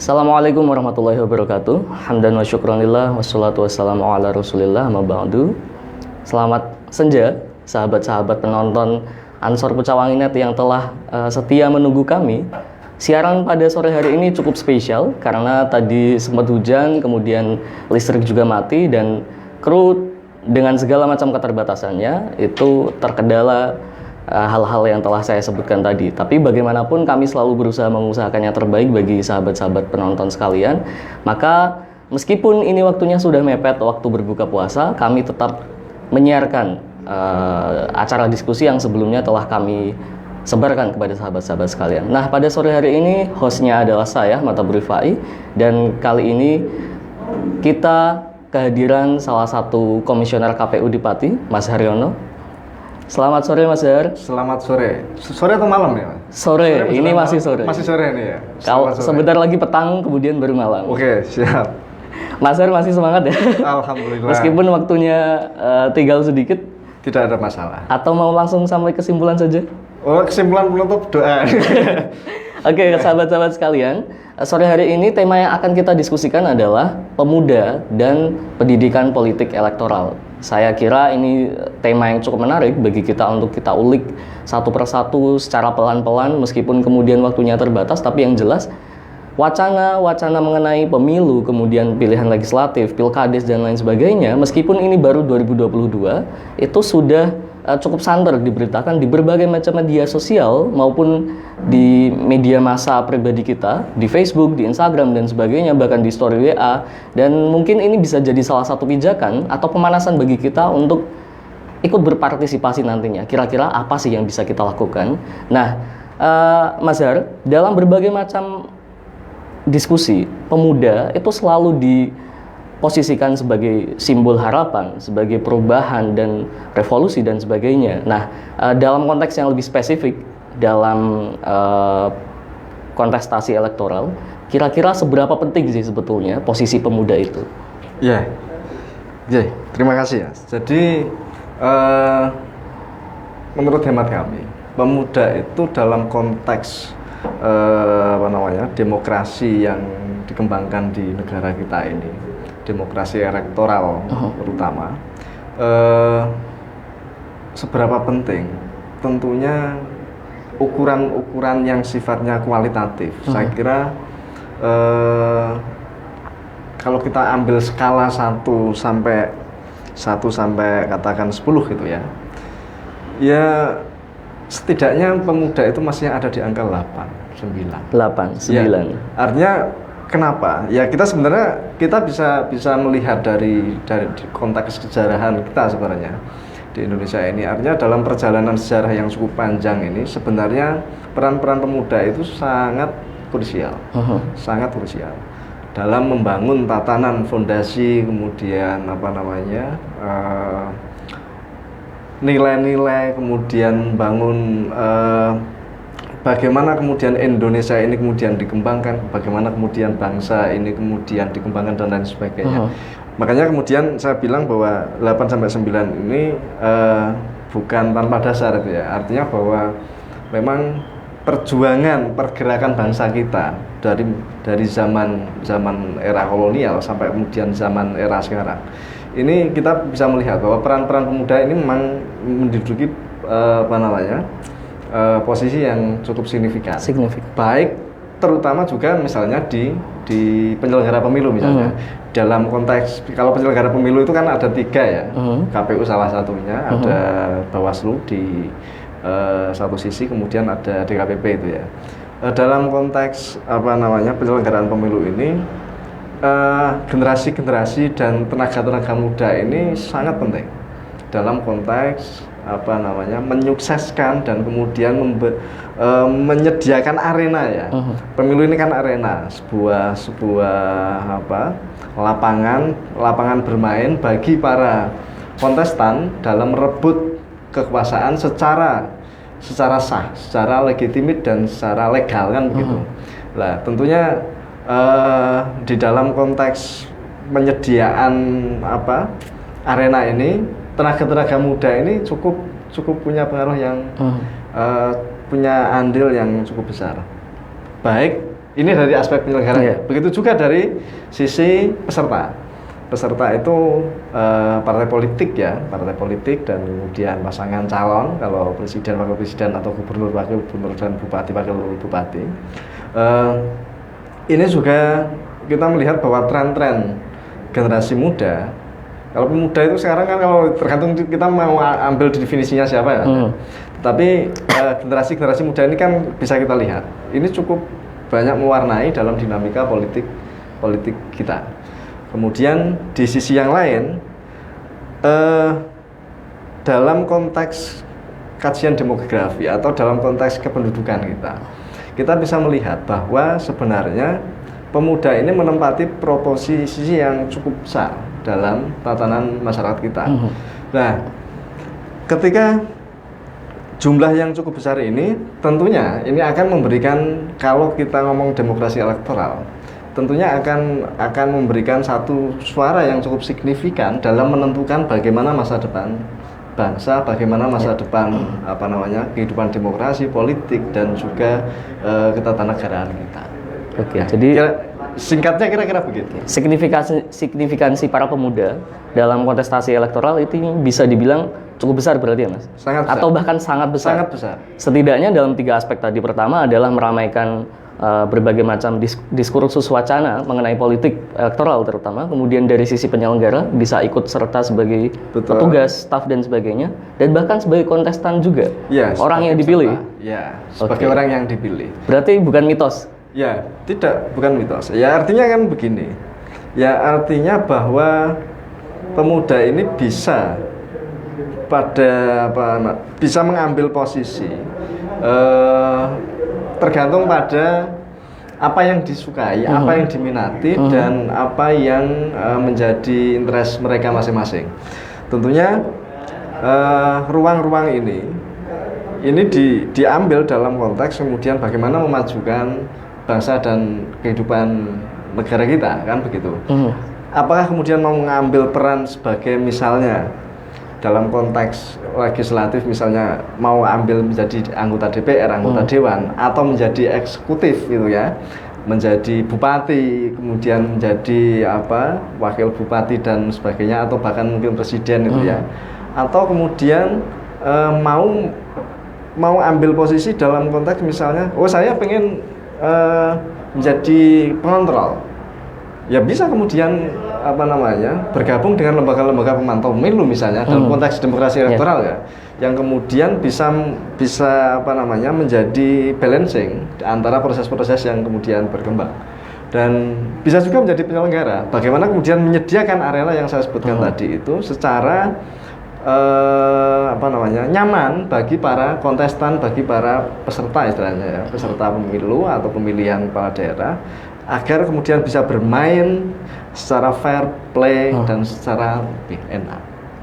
Assalamualaikum warahmatullahi wabarakatuh. Hamdan wa syukranillah wassalatu wassalamu ala rasulillah amma ba'du. Selamat senja sahabat-sahabat penonton Ansor Pucawanginet yang telah setia menunggu kami. Siaran pada sore hari ini cukup spesial karena tadi sempat hujan, kemudian listrik juga mati dan kru dengan segala macam keterbatasannya itu terkendala hal-hal yang telah saya sebutkan tadi. Tapi bagaimanapun kami selalu berusaha mengusahakan yang terbaik bagi sahabat-sahabat penonton sekalian. Maka meskipun ini waktunya sudah mepet waktu berbuka puasa, kami tetap menyiarkan acara diskusi yang sebelumnya telah kami sebarkan kepada sahabat-sahabat sekalian. Nah, pada sore hari ini hostnya adalah saya, Matabur Rifai, dan kali ini kita kehadiran salah satu komisioner KPU di Pati, Mas Haryono. Selamat sore Mas Har. Selamat sore. Sore atau malam ya? Sore, ini masih sore. Masih sore nih ya? Kalau sebentar lagi petang, kemudian baru malam. Oke, siap. Mas Har masih semangat ya? Alhamdulillah. Meskipun waktunya tinggal sedikit. Tidak ada masalah. Atau mau langsung sampai kesimpulan saja? Oh, kesimpulan penutup doa. Oke, sahabat-sahabat sekalian, sore hari ini tema yang akan kita diskusikan adalah pemuda dan pendidikan politik elektoral. Saya kira ini tema yang cukup menarik bagi kita untuk kita ulik satu persatu secara pelan-pelan meskipun kemudian waktunya terbatas, tapi yang jelas wacana-wacana mengenai pemilu, kemudian pilihan legislatif, pilkades dan lain sebagainya, meskipun ini baru 2022, itu sudah cukup santer diberitakan di berbagai macam media sosial maupun di media massa pribadi kita, di Facebook, di Instagram dan sebagainya, bahkan di story WA. Dan mungkin ini bisa jadi salah satu pijakan atau pemanasan bagi kita untuk ikut berpartisipasi nantinya. Kira-kira apa sih yang bisa kita lakukan? Nah, Mas Har, dalam berbagai macam diskusi, pemuda itu selalu posisikan sebagai simbol harapan, sebagai perubahan dan revolusi dan sebagainya. Nah, dalam konteks yang lebih spesifik, dalam kontestasi elektoral, kira-kira seberapa penting sih sebetulnya posisi pemuda itu? Ya, terima kasih ya. Jadi, menurut hemat kami, pemuda itu dalam konteks demokrasi yang dikembangkan di negara kita ini, demokrasi elektoral terutama, seberapa penting? Tentunya ukuran-ukuran yang sifatnya kualitatif. Saya kira kalau kita ambil skala 1 sampai katakan 10 gitu ya, ya setidaknya pemuda itu masih ada di angka 8, 9. 8, 9. Ya, artinya kenapa? Ya kita sebenarnya bisa melihat dari konteks kesejarahan kita sebenarnya di Indonesia ini. Artinya dalam perjalanan sejarah yang cukup panjang ini sebenarnya peran-peran pemuda itu sangat krusial. Sangat krusial dalam membangun tatanan fondasi, kemudian nilai-nilai, kemudian membangun bagaimana kemudian Indonesia ini kemudian dikembangkan, bagaimana kemudian bangsa ini kemudian dikembangkan dan lain sebagainya. Makanya kemudian saya bilang bahwa 8-9 ini bukan tanpa dasar itu ya. Artinya bahwa memang pergerakan bangsa kita dari zaman era kolonial sampai kemudian zaman era sekarang. Ini kita bisa melihat bahwa peran-peran pemuda ini memang menduduki posisi yang cukup signifikan. Baik terutama juga misalnya di penyelenggara pemilu misalnya. Dalam konteks kalau penyelenggara pemilu itu kan ada 3 ya. KPU salah satunya, ada Bawaslu di satu sisi, kemudian ada DKPP itu ya. Dalam konteks penyelenggaraan pemilu ini, generasi-generasi dan tenaga-tenaga muda ini sangat penting dalam konteks menyukseskan dan kemudian menyediakan arena ya. Pemilu ini kan arena, sebuah lapangan bermain bagi para kontestan dalam merebut kekuasaan secara sah, secara legitimit dan secara legal kan begitu. Lah tentunya di dalam konteks penyediaan arena ini, tenaga-tenaga muda ini cukup punya pengaruh yang punya andil yang cukup besar. Baik ini dari aspek penyelenggara, begitu juga dari sisi peserta. Peserta itu partai politik ya, partai politik dan kemudian pasangan calon, kalau presiden, wakil presiden atau gubernur, wakil gubernur dan bupati, wakil bupati. Ini juga kita melihat bahwa tren-tren generasi muda. Kalau pemuda itu sekarang kan kalau tergantung kita mau ambil definisinya siapa ya. Tapi generasi muda ini kan bisa kita lihat, ini cukup banyak mewarnai dalam dinamika politik kita. Kemudian di sisi yang lain, dalam konteks kajian demografi atau dalam konteks kependudukan kita bisa melihat bahwa sebenarnya pemuda ini menempati proposisi yang cukup besar dalam tatanan masyarakat kita. Nah, ketika jumlah yang cukup besar ini, tentunya ini akan memberikan, kalau kita ngomong demokrasi elektoral, tentunya akan memberikan satu suara yang cukup signifikan dalam menentukan bagaimana masa depan bangsa, bagaimana masa depan kehidupan demokrasi, politik dan juga ketatanegaraan kita. Oke, jadi singkatnya kira-kira begitu. Signifikansi para pemuda dalam kontestasi elektoral itu bisa dibilang cukup besar berarti ya Mas? Sangat besar. Atau bahkan sangat besar? Sangat besar. Setidaknya dalam 3 aspek tadi. Pertama adalah meramaikan berbagai macam diskursus wacana mengenai politik elektoral terutama. Kemudian dari sisi penyelenggara bisa ikut serta sebagai petugas, staf dan sebagainya. Dan bahkan sebagai kontestan juga. Ya, orang yang dipilih. Ya, sebagai orang yang dipilih. Berarti bukan mitos? Ya, tidak, bukan mitos. Ya, artinya kan begini. Ya, artinya bahwa pemuda ini bisa bisa mengambil posisi tergantung pada apa yang disukai, apa yang diminati dan apa yang menjadi interest mereka masing-masing. Tentunya ruang-ruang ini diambil dalam konteks kemudian bagaimana memajukan bangsa dan kehidupan negara kita, kan begitu. Apakah kemudian mau mengambil peran sebagai misalnya dalam konteks legislatif, misalnya mau ambil menjadi anggota DPR, anggota Dewan, atau menjadi eksekutif gitu ya, menjadi bupati, kemudian menjadi wakil bupati dan sebagainya, atau bahkan mungkin presiden gitu ya, atau kemudian mau ambil posisi dalam konteks misalnya, saya pengen menjadi pengontrol, ya bisa kemudian bergabung dengan lembaga-lembaga pemantau pemilu misalnya dalam konteks demokrasi elektoral ya, yang kemudian bisa menjadi balancing antara proses-proses yang kemudian berkembang, dan bisa juga menjadi penyelenggara. Bagaimana kemudian menyediakan area yang saya sebutkan tadi itu secara nyaman bagi para kontestan, bagi para peserta istilahnya ya, peserta pemilu atau pemilihan kepala daerah, agar kemudian bisa bermain secara fair play dan secara lebih enak.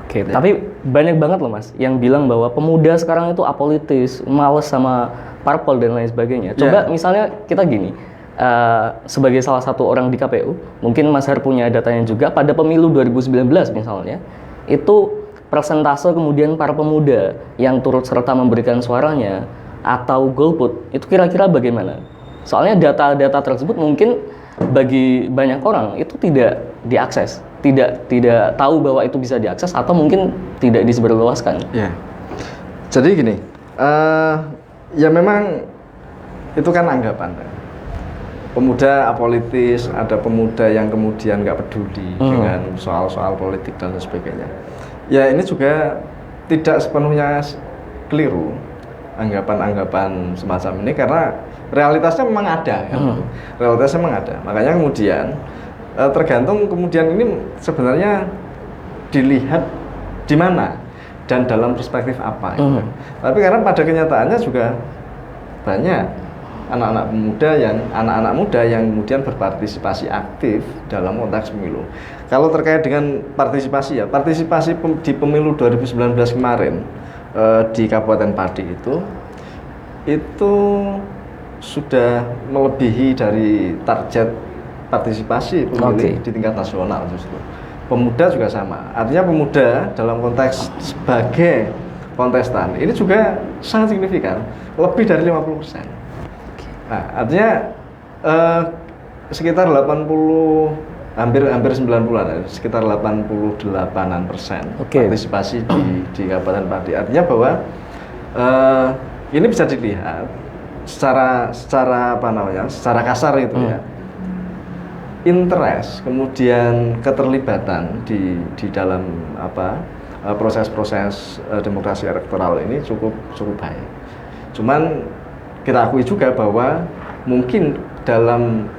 Oke, tapi banyak banget loh Mas yang bilang bahwa pemuda sekarang itu apolitis, males sama parpol dan lain sebagainya. Coba misalnya kita gini, sebagai salah satu orang di KPU, mungkin Mas Har punya datanya juga, pada pemilu 2019 misalnya, itu persentase kemudian para pemuda yang turut serta memberikan suaranya atau golput, itu kira-kira bagaimana? Soalnya data-data tersebut mungkin bagi banyak orang itu tidak diakses, tidak tahu bahwa itu bisa diakses, atau mungkin tidak disebarluaskan. Ya. Jadi gini, ya memang itu kan anggapan. Pemuda apolitis, ada pemuda yang kemudian nggak peduli dengan soal-soal politik dan sebagainya. Ya ini juga tidak sepenuhnya keliru anggapan-anggapan semacam ini, karena realitasnya memang ada, kan? Realitasnya memang ada. Makanya kemudian tergantung kemudian ini sebenarnya dilihat di mana dan dalam perspektif apa. Gitu. Tapi karena pada kenyataannya juga banyak anak-anak muda yang kemudian berpartisipasi aktif dalam konteks pemilu. Kalau terkait dengan partisipasi di pemilu 2019 kemarin di Kabupaten Pati itu sudah melebihi dari target partisipasi pemilih di tingkat nasional justru. Pemuda juga sama. Artinya pemuda dalam konteks sebagai kontestan ini juga sangat signifikan, lebih dari 50%. Nah, artinya Sekitar 80, hampir 90-an, sekitar 88%. Partisipasi di Kabupaten Pati. Artinya bahwa ini bisa dilihat secara apa namanya, secara kasar itu ya. Interest, kemudian keterlibatan di dalam proses-proses demokrasi elektoral ini cukup baik. Cuman kita akui juga bahwa mungkin dalam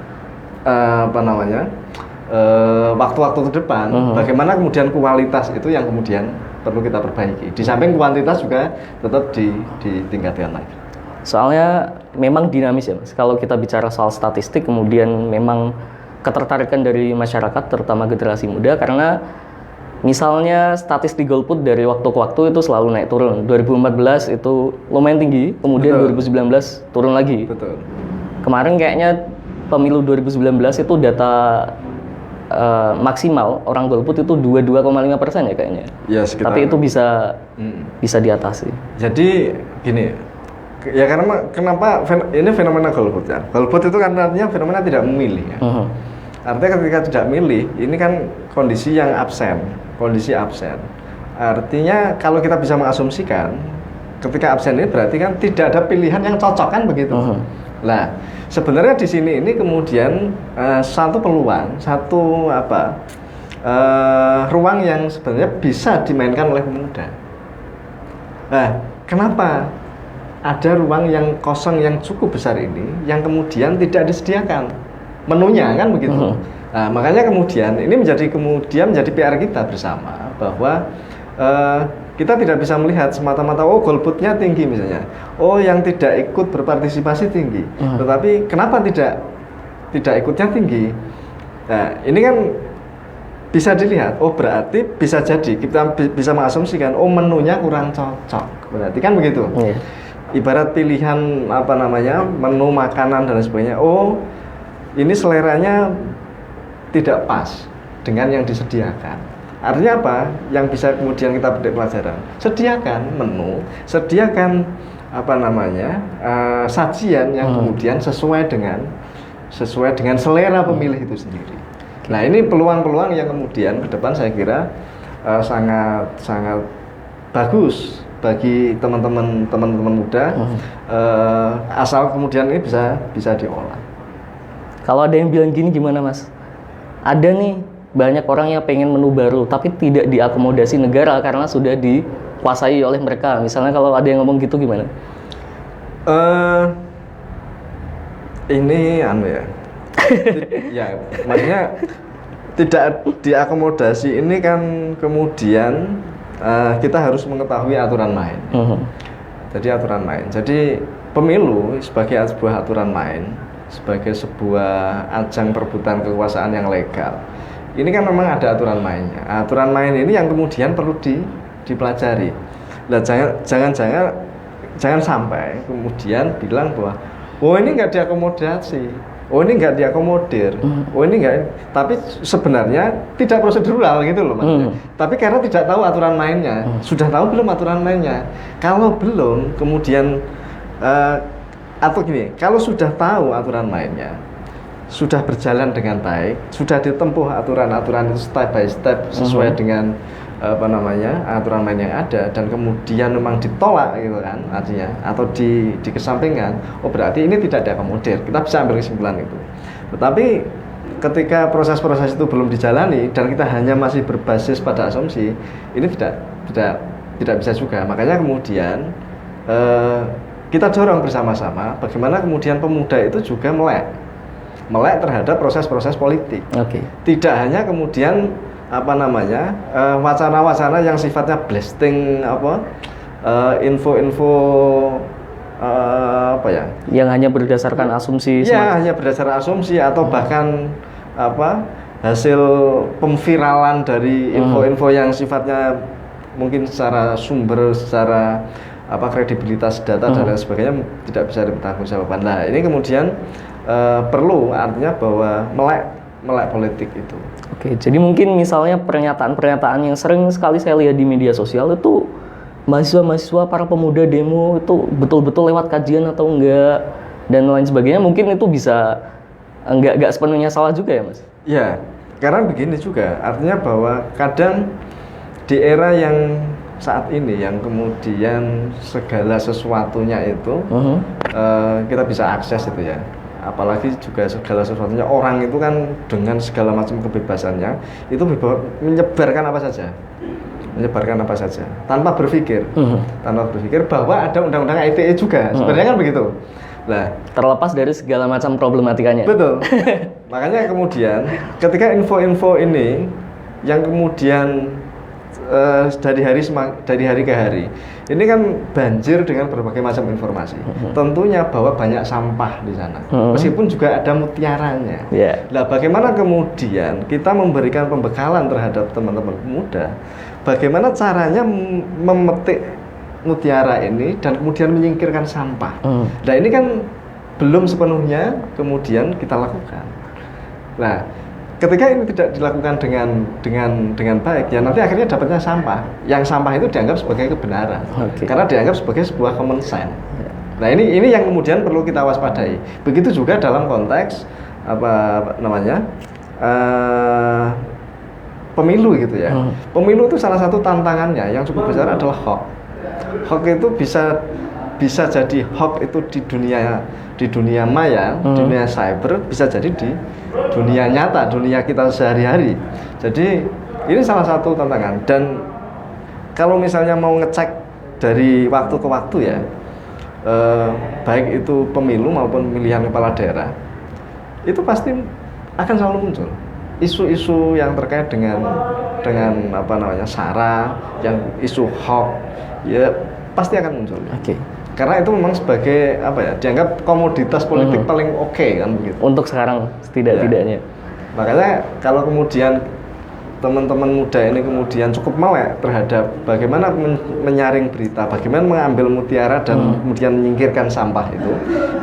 waktu-waktu ke depan, bagaimana kemudian kualitas itu yang kemudian perlu kita perbaiki. Di samping kuantitas juga tetap ditingkatkan lagi. Soalnya memang dinamis ya Mas. Kalau kita bicara soal statistik, kemudian memang ketertarikan dari masyarakat, terutama generasi muda, karena misalnya statistik golput dari waktu ke waktu itu selalu naik turun. 2014 itu lumayan tinggi, kemudian 2019 turun lagi. Betul. Kemarin kayaknya pemilu 2019 itu data maksimal orang golput itu 22,5% ya kayaknya. Ya, sekitar. Tapi itu bisa diatasi. Jadi gini, ya karena kenapa ini fenomena golput ya? Golput itu kan artinya fenomena tidak memilih ya. Artinya ketika tidak milih, ini kan kondisi yang kondisi absen. Artinya kalau kita bisa mengasumsikan, ketika absen ini berarti kan tidak ada pilihan yang cocok kan begitu. Nah, sebenarnya di sini ini kemudian satu peluang, ruang yang sebenarnya bisa dimainkan oleh pemuda. Nah, kenapa ada ruang yang kosong yang cukup besar ini yang kemudian tidak disediakan menunya kan begitu. Nah, makanya kemudian ini menjadi PR kita bersama bahwa kita tidak bisa melihat semata-mata golputnya tinggi misalnya. Yang tidak ikut berpartisipasi tinggi. Tetapi kenapa tidak ikutnya tinggi? Nah, ini kan bisa dilihat. Berarti bisa jadi kita bisa mengasumsikan menunya kurang cocok. Berarti kan begitu. Ibarat pilihan menu makanan dan sebagainya. Ini seleranya tidak pas dengan yang disediakan. Artinya apa? Yang bisa kemudian kita petik pelajaran. Sediakan menu, sediakan sajian yang kemudian sesuai dengan selera pemilih itu sendiri. Nah, ini peluang-peluang yang kemudian ke depan saya kira sangat bagus bagi teman-teman muda, asal kemudian ini bisa diolah. Kalau ada yang bilang gini gimana Mas? Ada nih banyak orang yang pengen menu baru tapi tidak diakomodasi negara karena sudah dikuasai oleh mereka. Misalnya kalau ada yang ngomong gitu gimana? Ini ya maksudnya tidak diakomodasi ini kan kemudian kita harus mengetahui aturan main. Jadi aturan main. Jadi pemilu sebagai sebuah aturan main, sebagai sebuah ajang perebutan kekuasaan yang legal. Ini kan memang ada aturan mainnya. Aturan main ini yang kemudian perlu dipelajari. Nah, jangan sampai kemudian bilang bahwa ini nggak diakomodasi, ini nggak diakomodir, ini nggak. Tapi sebenarnya tidak prosedural gitu loh Mas. Tapi karena tidak tahu aturan mainnya, sudah tahu belum aturan mainnya? Kalau belum, kemudian atau gini, kalau sudah tahu aturan mainnya, sudah berjalan dengan baik, sudah ditempuh aturan-aturan itu step by step sesuai dengan aturan main yang ada, dan kemudian memang ditolak gitu kan artinya, atau dikesampingkan, berarti ini tidak diakomodir. Kita bisa ambil kesimpulan itu. Tetapi ketika proses-proses itu belum dijalani dan kita hanya masih berbasis pada asumsi, ini tidak bisa juga. Makanya kemudian kita dorong bersama-sama bagaimana kemudian pemuda itu juga melek terhadap proses-proses politik. Tidak hanya kemudian wacana-wacana yang sifatnya blasting info-info yang hanya berdasarkan asumsi. Ya, hanya berdasarkan asumsi atau bahkan hasil pemviralan dari info-info yang sifatnya mungkin secara sumber, secara kredibilitas data dan lain sebagainya tidak bisa dipertanggungjawabkan. Nah, ini kemudian perlu artinya bahwa melek politik itu. Jadi mungkin misalnya pernyataan-pernyataan yang sering sekali saya lihat di media sosial itu mahasiswa, para pemuda demo itu betul-betul lewat kajian atau enggak dan lain sebagainya, mungkin itu bisa nggak sepenuhnya salah juga ya Mas? Ya, karena begini juga, artinya bahwa kadang di era yang saat ini yang kemudian segala sesuatunya itu kita bisa akses itu ya, apalagi juga segala sesuatunya orang itu kan dengan segala macam kebebasannya itu menyebarkan apa saja tanpa berpikir bahwa ada undang-undang ITE juga sebenarnya kan begitu. Nah, terlepas dari segala macam problematikanya. Betul. Makanya kemudian ketika info-info ini yang kemudian dari hari ke hari ini kan banjir dengan berbagai macam informasi. Tentunya bahwa banyak sampah di sana. Meskipun juga ada mutiaranya. Nah, bagaimana kemudian kita memberikan pembekalan terhadap teman-teman muda, bagaimana caranya memetik mutiara ini dan kemudian menyingkirkan sampah. Nah, ini kan belum sepenuhnya kemudian kita lakukan. Nah, ketika ini tidak dilakukan dengan baik, ya nanti akhirnya dapatnya sampah. Yang sampah itu dianggap sebagai kebenaran, karena dianggap sebagai sebuah common sense. Nah, ini yang kemudian perlu kita waspadai. Begitu juga dalam konteks pemilu gitu ya. Pemilu itu salah satu tantangannya yang cukup besar adalah hoax. Hoax itu bisa jadi hoax itu di dunia maya, dunia cyber, bisa jadi di dunia nyata, dunia kita sehari-hari. Jadi ini salah satu tantangan. Dan kalau misalnya mau ngecek dari waktu ke waktu ya, baik itu pemilu maupun pemilihan kepala daerah, itu pasti akan selalu muncul isu-isu yang terkait dengan SARA, yang isu hoax, ya pasti akan muncul. Karena itu memang sebagai dianggap komoditas politik paling kan begitu. Untuk sekarang setidak-tidaknya. Makanya kalau kemudian teman-teman muda ini kemudian cukup melek terhadap bagaimana menyaring berita, bagaimana mengambil mutiara dan kemudian menyingkirkan sampah itu,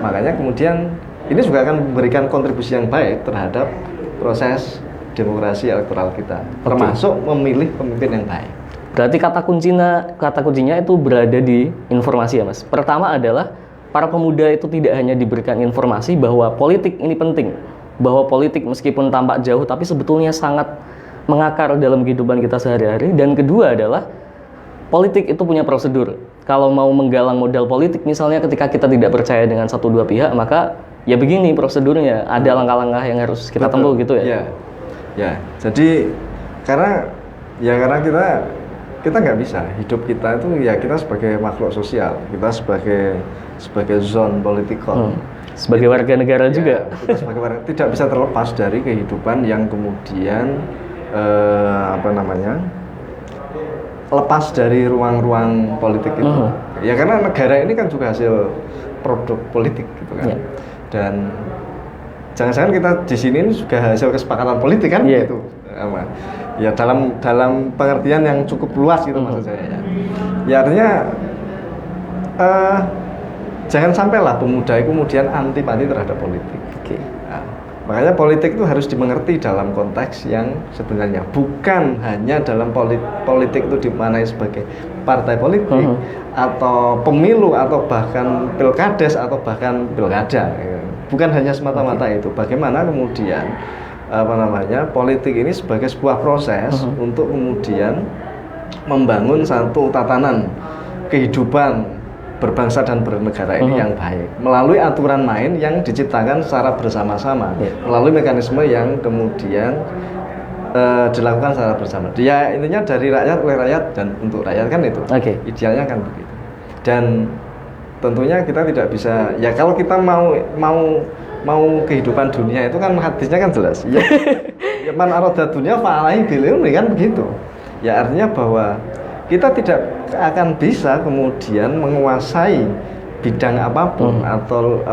makanya kemudian ini juga akan memberikan kontribusi yang baik terhadap proses demokrasi elektoral kita, termasuk memilih pemimpin yang baik. Berarti kata kuncinya itu berada di informasi ya Mas. Pertama adalah para pemuda itu tidak hanya diberikan informasi bahwa politik ini penting, bahwa politik meskipun tampak jauh tapi sebetulnya sangat mengakar dalam kehidupan kita sehari-hari. Dan kedua adalah politik itu punya prosedur. Kalau mau menggalang modal politik misalnya ketika kita tidak percaya dengan satu dua pihak, maka ya begini prosedurnya, ada langkah-langkah yang harus kita tempuh gitu ya. Ya, jadi karena kita nggak bisa hidup kita itu ya kita sebagai makhluk sosial, kita sebagai zone politikon, sebagai warga negara juga. Kita sebagai warga tidak bisa terlepas dari kehidupan yang kemudian lepas dari ruang-ruang politik itu. Ya karena negara ini kan juga hasil produk politik gitu kan. Dan jangan-jangan kita di sini ini juga hasil kesepakatan politik kan gitu. Ya dalam pengertian yang cukup luas gitu maksud saya ya. Ya artinya jangan sampailah pemuda itu kemudian antipati terhadap politik. Nah, makanya politik itu harus dimengerti dalam konteks yang sebenarnya, bukan hanya dalam politik itu dimaknai sebagai partai politik atau pemilu atau bahkan pilkades atau bahkan pilkada. Bukan hanya semata-mata itu. Bagaimana kemudian politik ini sebagai sebuah proses untuk kemudian membangun satu tatanan kehidupan berbangsa dan bernegara ini yang baik melalui aturan main yang diciptakan secara bersama-sama, melalui mekanisme yang kemudian dilakukan secara bersama. Dia intinya dari rakyat, oleh rakyat, dan untuk rakyat kan itu. Idealnya kan begitu. Dan tentunya kita tidak bisa, ya kalau kita mau kehidupan dunia itu kan hadisnya kan jelas. Ya man arada dunia fa'alaihi bil'ilmi kan begitu. Ya artinya bahwa kita tidak akan bisa kemudian menguasai bidang apapun atau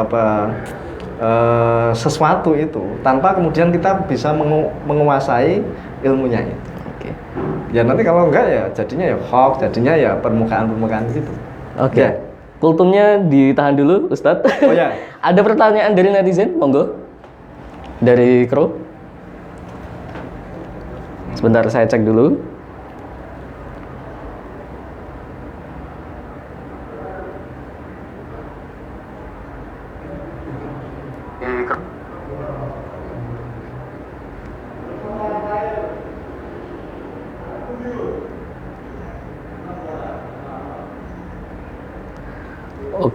sesuatu itu tanpa kemudian kita bisa menguasai ilmunya itu. Ya nanti kalau enggak ya jadinya ya hoax, jadinya ya permukaan gitu. Kultumnya ditahan dulu, Ustadz. Ada pertanyaan dari netizen, monggo. Dari kru. Sebentar saya cek dulu.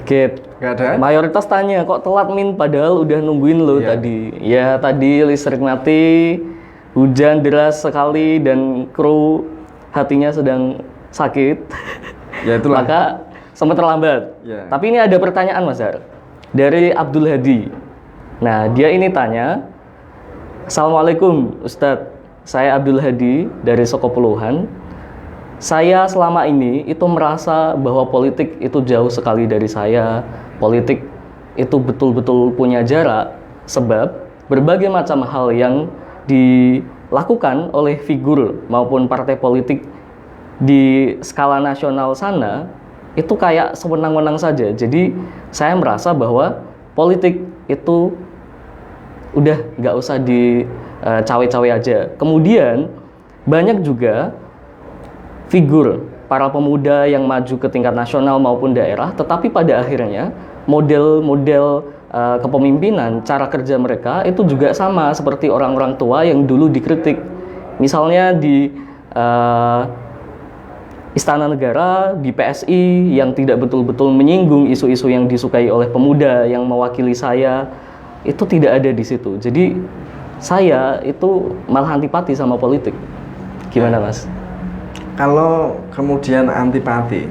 Git. Nggak ada? Mayoritas tanya kok telat Min, padahal udah nungguin lo tadi. Ya tadi listrik mati, hujan deras sekali dan kru hatinya sedang sakit. Ya itulah. Maka sempat terlambat. Ya. Tapi ini ada pertanyaan Mas Har dari Abdul Hadi. Nah dia ini tanya, Assalamualaikum Ustadz, saya Abdul Hadi dari Sokopuluhan. Saya selama ini itu merasa bahwa politik itu jauh sekali dari saya. Politik itu betul-betul punya jarak, sebab berbagai macam hal yang dilakukan oleh figur maupun partai politik di skala nasional sana itu kayak sewenang-wenang saja. Jadi saya merasa bahwa politik itu udah nggak usah di cawe-cawe aja. Kemudian banyak juga figur para pemuda yang maju ke tingkat nasional maupun daerah, tetapi pada akhirnya model-model kepemimpinan, cara kerja mereka itu juga sama seperti orang-orang tua yang dulu dikritik. Misalnya di Istana Negara, di PSI yang tidak betul-betul menyinggung isu-isu yang disukai oleh pemuda yang mewakili saya, itu tidak ada di situ. Jadi saya itu malah antipati sama politik. Gimana Mas? Kalau kemudian antipati,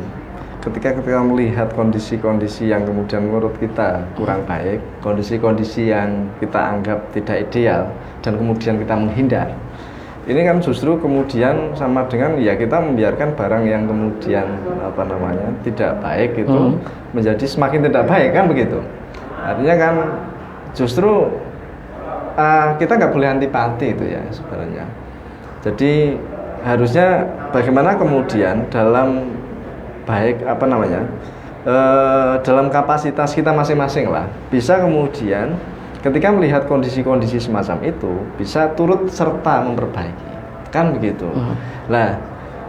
ketika melihat kondisi-kondisi yang kemudian menurut kita kurang baik, kondisi-kondisi yang kita anggap tidak ideal, dan kemudian kita menghindar, ini kan justru kemudian sama dengan ya kita membiarkan barang yang kemudian tidak baik itu menjadi semakin tidak baik, kan begitu. Artinya kan justru kita nggak boleh antipati itu ya sebenarnya. Jadi harusnya bagaimana kemudian dalam dalam kapasitas kita masing-masing lah, bisa kemudian ketika melihat kondisi-kondisi semacam itu bisa turut serta memperbaiki, kan begitu. Nah,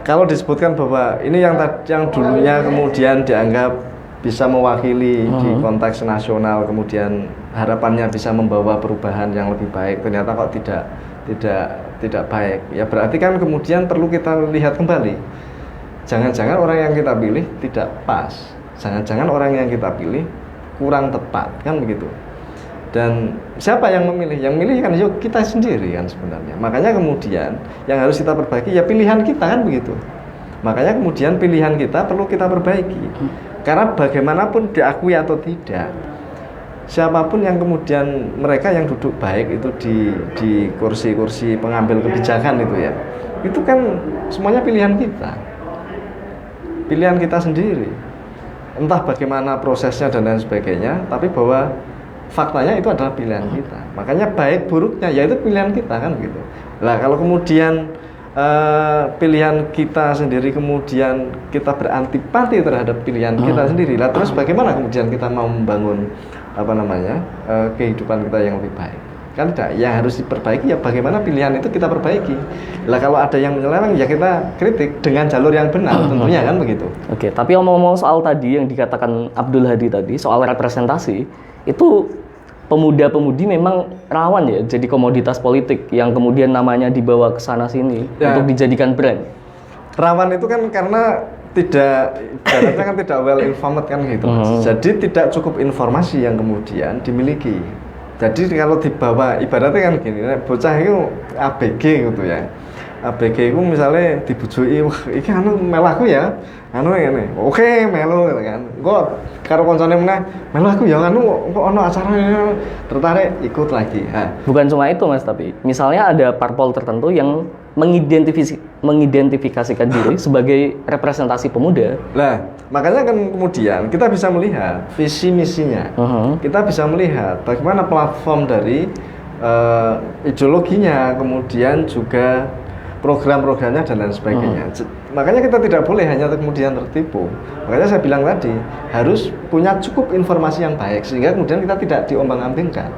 kalau disebutkan bahwa ini yang dulunya kemudian dianggap bisa mewakili di konteks nasional, kemudian harapannya bisa membawa perubahan yang lebih baik, ternyata kok tidak baik. Ya berarti kan kemudian perlu kita lihat kembali. Jangan-jangan orang yang kita pilih tidak pas. Jangan-jangan orang yang kita pilih kurang tepat, kan begitu. Dan siapa yang memilih? Yang memilih kan yuk kita sendiri kan sebenarnya. Makanya kemudian yang harus kita perbaiki ya pilihan kita, kan begitu. Makanya kemudian pilihan kita perlu kita perbaiki. Karena bagaimanapun diakui atau tidak, siapapun yang kemudian mereka yang duduk baik itu di kursi-kursi pengambil kebijakan itu kan semuanya pilihan kita sendiri. Entah bagaimana prosesnya dan lain sebagainya, tapi bahwa faktanya itu adalah pilihan kita. Makanya baik buruknya yaitu pilihan kita, kan begitu. Lah kalau kemudian pilihan kita sendiri kemudian kita berantipati terhadap pilihan kita sendiri, lah terus bagaimana kemudian kita mau membangun kehidupan kita yang lebih baik? Kan tidak, yang harus diperbaiki ya bagaimana pilihan itu kita perbaiki. Lah kalau ada yang menyeleweng ya kita kritik dengan jalur yang benar, tentunya, kan begitu. Oke, tapi ngomong-ngomong soal tadi yang dikatakan Abdul Hadi tadi soal representasi, itu pemuda-pemudi memang rawan ya jadi komoditas politik yang kemudian namanya dibawa ke sana sini untuk dijadikan brand. Rawan itu kan karena tidak well informed, kan gitu. Jadi tidak cukup informasi yang kemudian dimiliki. Jadi kalau dibawa ibaratnya kan gini, bocah itu ABG gitu ya. ABG itu misalnya dibujui, wah iki melu aku ya, ini, oke melu kan. Kok karo koncone meneh, melu aku ya kok ono acara tertarik ikut lagi. Bukan cuma itu Mas, tapi misalnya ada parpol tertentu yang mengidentifikasikan diri sebagai representasi pemuda. Nah, makanya kan kemudian kita bisa melihat visi misinya. Kita bisa melihat bagaimana platform dari ideologinya, kemudian juga program-programnya dan lain sebagainya. Makanya kita tidak boleh hanya kemudian tertipu. Makanya saya bilang tadi harus punya cukup informasi yang baik sehingga kemudian kita tidak diombang-ambingkan,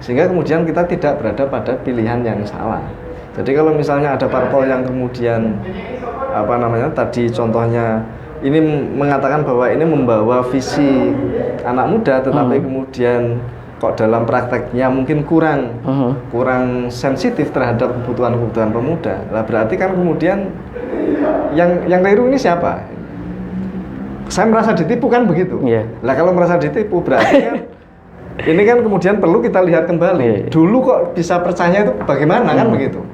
sehingga kemudian kita tidak berada pada pilihan yang salah. Jadi kalau misalnya ada parpol yang kemudian tadi contohnya ini mengatakan bahwa ini membawa visi anak muda, tetapi kemudian kok dalam prakteknya mungkin kurang sensitif terhadap kebutuhan pemuda. Lah berarti kan kemudian yang keliru ini siapa? saya merasa ditipu kan begitu. Lah kalau merasa ditipu berarti kan ini kan kemudian perlu kita lihat kembali. Dulu kok bisa percaya itu bagaimana kan begitu.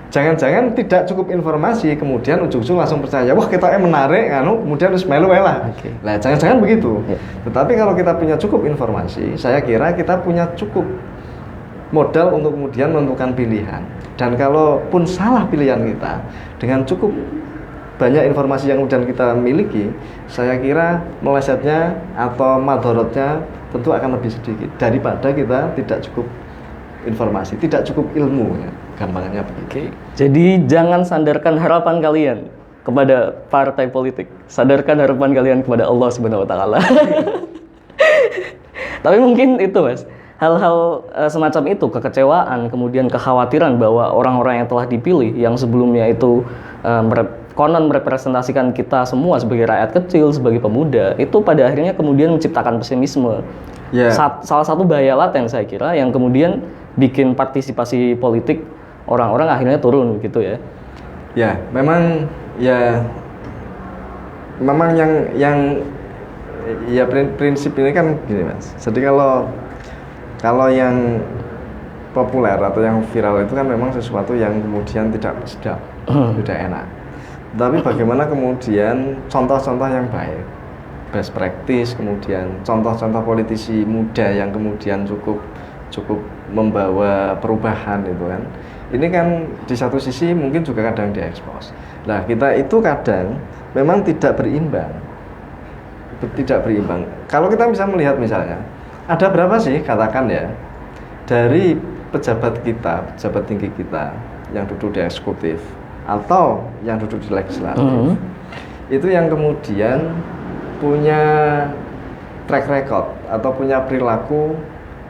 Jangan-jangan tidak cukup informasi, kemudian ujung-ujung langsung percaya, wah kita menarik, kemudian harus melu lah. Nah, jangan-jangan begitu. Tetapi kalau kita punya cukup informasi, saya kira kita punya cukup modal untuk kemudian menentukan pilihan. Dan kalaupun salah pilihan kita, dengan cukup banyak informasi yang kemudian kita miliki, saya kira melesetnya atau madorotnya tentu akan lebih sedikit daripada kita tidak cukup informasi, tidak cukup ilmu ya. Gampangnya begitu. Jadi jangan sandarkan harapan kalian kepada partai politik, sandarkan harapan kalian kepada Allah Subhanahu wa taala. Tapi mungkin itu Mas, hal-hal semacam itu, kekecewaan, kemudian kekhawatiran bahwa orang-orang yang telah dipilih yang sebelumnya itu konon merepresentasikan kita semua sebagai rakyat kecil, sebagai pemuda, itu pada akhirnya kemudian menciptakan pesimisme. Salah satu bahaya laten saya kira yang kemudian bikin partisipasi politik orang-orang akhirnya turun gitu ya. Ya, memang yang prinsip ini kan gini Mas. Jadi kalau yang populer atau yang viral itu kan memang sesuatu yang kemudian tidak sedap, tidak enak. Tapi bagaimana kemudian contoh-contoh yang baik, best practice, kemudian contoh-contoh politisi muda yang kemudian cukup membawa perubahan itu kan. Ini kan di satu sisi mungkin juga kadang diekspos. Nah, kita itu kadang memang tidak berimbang. Kalau kita bisa melihat misalnya, ada berapa sih katakan ya, dari pejabat tinggi kita yang duduk di eksekutif atau yang duduk di legislatif, itu yang kemudian punya track record atau punya perilaku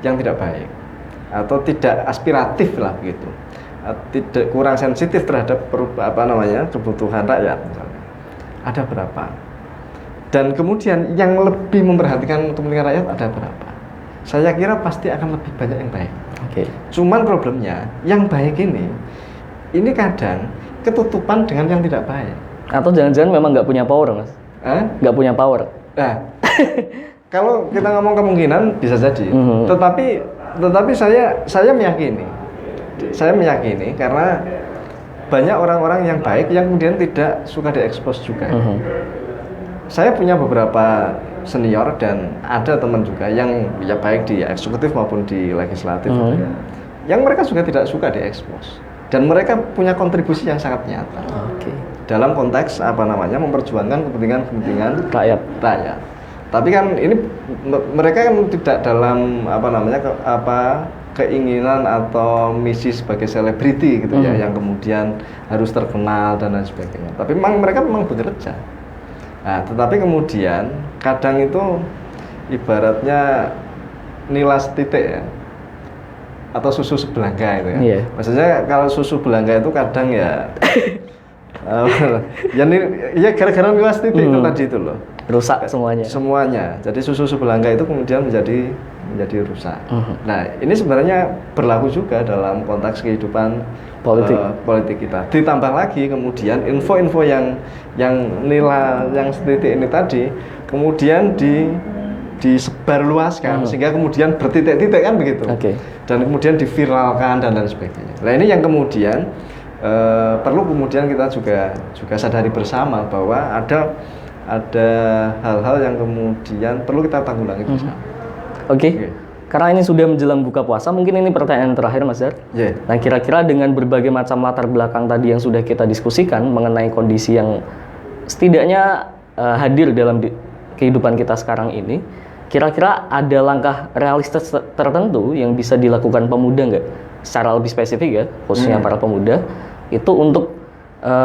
yang tidak baik atau tidak aspiratif lah begitu, tidak kurang sensitif terhadap kebutuhan rakyat misalnya. Ada berapa? Dan kemudian yang lebih memperhatikan kepentingan rakyat ada berapa? Saya kira pasti akan lebih banyak yang baik. Cuman problemnya yang baik ini kadang ketutupan dengan yang tidak baik. Atau jangan-jangan memang nggak punya power Mas? Nggak punya power? Nah, kalau kita ngomong kemungkinan bisa jadi. Tetapi saya meyakini karena banyak orang-orang yang baik yang kemudian tidak suka diekspos juga. Saya punya beberapa senior dan ada teman juga yang ya baik di eksekutif maupun di legislatif yang mereka juga tidak suka diekspos dan mereka punya kontribusi yang sangat nyata dalam konteks memperjuangkan kepentingan rakyat. Tapi kan ini mereka kan tidak dalam keinginan atau misi sebagai selebriti gitu ya, yang kemudian harus terkenal dan lain sebagainya. Tapi mereka memang bekerja. Nah, tetapi kemudian kadang itu ibaratnya nilas titik ya, atau susu sebelangga itu ya. Maksudnya kalau susu belangga itu kadang ya, gara-gara nilas titik itu tadi itu loh. Rusak semuanya. Jadi susu sebelangga itu kemudian menjadi rusak. Nah, ini sebenarnya berlaku juga dalam konteks kehidupan politik kita. Ditambah lagi kemudian info-info yang nilai yang setitik ini tadi kemudian disebarluaskan sehingga kemudian bertitik-titik kan begitu. Dan kemudian diviralkan dan lain sebagainya. Nah, ini yang kemudian perlu kemudian kita juga sadari bersama bahwa ada hal-hal yang kemudian perlu kita tanggulangi bersama. Karena ini sudah menjelang buka puasa, mungkin ini pertanyaan terakhir Mas Dar. Nah, kira-kira dengan berbagai macam latar belakang tadi yang sudah kita diskusikan mengenai kondisi yang setidaknya hadir dalam kehidupan kita sekarang ini, kira-kira ada langkah realistis tertentu yang bisa dilakukan pemuda nggak? Secara lebih spesifik ya, khususnya para pemuda, itu untuk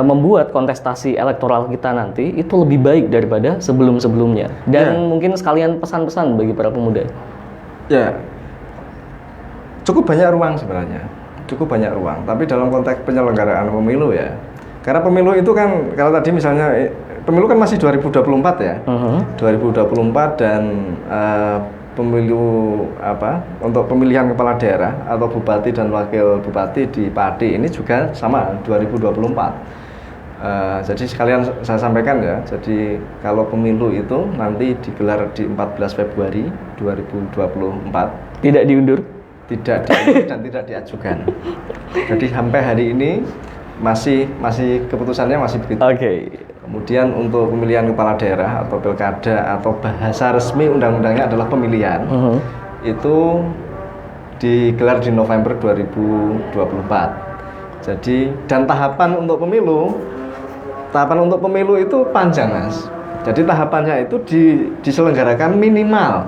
membuat kontestasi elektoral kita nanti itu lebih baik daripada sebelum-sebelumnya. Dan mungkin sekalian pesan-pesan bagi para pemuda. Ya, cukup banyak ruang sebenarnya, tapi dalam konteks penyelenggaraan pemilu ya, karena pemilu itu kan, kalau tadi misalnya, pemilu kan masih 2024 ya, 2024 dan pemilu untuk pemilihan kepala daerah atau bupati dan wakil bupati di Pati ini juga sama 2024. Jadi sekalian saya sampaikan ya, jadi kalau pemilu itu nanti digelar di 14 Februari 2024. Tidak diundur? Tidak diundur dan tidak diajukan. Jadi sampai hari ini masih keputusannya masih begitu. Oke. Kemudian untuk pemilihan kepala daerah atau pilkada atau bahasa resmi undang-undangnya adalah pemilihan, itu digelar di November 2024. Jadi dan tahapan untuk pemilu itu panjang, Mas. Jadi tahapannya itu diselenggarakan minimal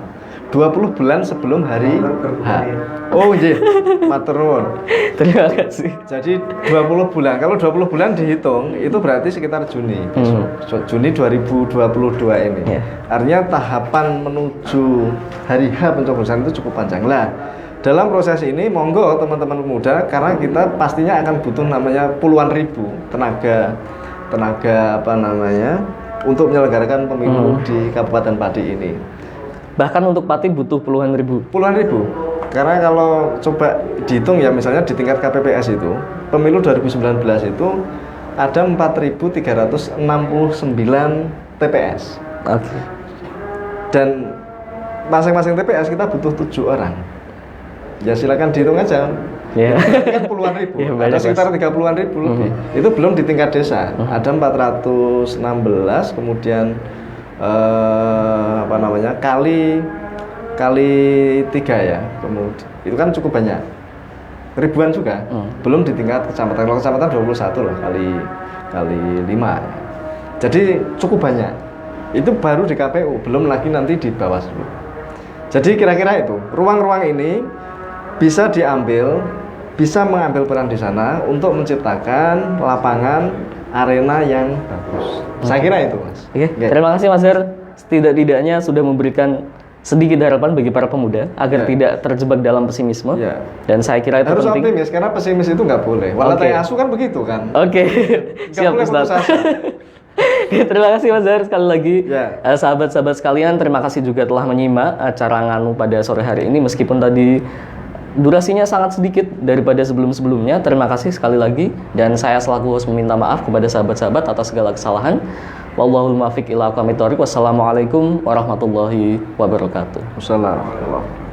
20 bulan sebelum hari H. Oh iya, matur nuwun. Terima kasih. Jadi 20 bulan. Kalau 20 bulan dihitung itu berarti sekitar Juni. Juni 2022 ini. Yeah. Artinya tahapan menuju hari H pencoblosan itu cukup panjang lah. Dalam proses ini monggo teman-teman muda, karena kita pastinya akan butuh namanya puluhan ribu tenaga untuk menyelenggarakan pemilu di Kabupaten Pati ini. Bahkan untuk Pati butuh puluhan ribu. Karena kalau coba dihitung ya, misalnya di tingkat KPPS itu pemilu 2019 itu ada 4.369 TPS. Oke. Dan masing-masing TPS kita butuh 7 orang. Ya silakan dihitung aja. Yeah. Kan puluhan ribu, Yeah, ada sekitar 30-an ribu lebih. Itu belum di tingkat desa. Ada 416, kemudian kali 3 ya. Kemudian itu kan cukup banyak. Ribuan juga. Belum di tingkat kecamatan. Kalau kecamatan 21 lah kali 5. Jadi cukup banyak. Itu baru di KPU, belum lagi nanti di Bawaslu. Jadi kira-kira itu, ruang-ruang ini bisa mengambil peran di sana untuk menciptakan lapangan arena yang bagus. Saya kira itu, Mas. Oke. Terima kasih Mas Her. Setidak-tidaknya sudah memberikan sedikit harapan bagi para pemuda agar tidak terjebak dalam pesimisme. Dan saya kira itu harus penting. Harus optimis, karena pesimis itu nggak boleh. Walatai asu kan begitu kan. Oke. Siap Ustaz. Terima kasih Mas Her sekali lagi. Sahabat-sahabat sekalian, terima kasih juga telah menyimak acara Nganu pada sore hari ini, meskipun tadi durasinya sangat sedikit daripada sebelum-sebelumnya. Terima kasih sekali lagi, dan saya selaku host meminta maaf kepada sahabat-sahabat atas segala kesalahan. Wallahul muwaffiq ila aqwamit thoriq. Wassalamualaikum warahmatullahi wabarakatuh. Wassalamualaikum.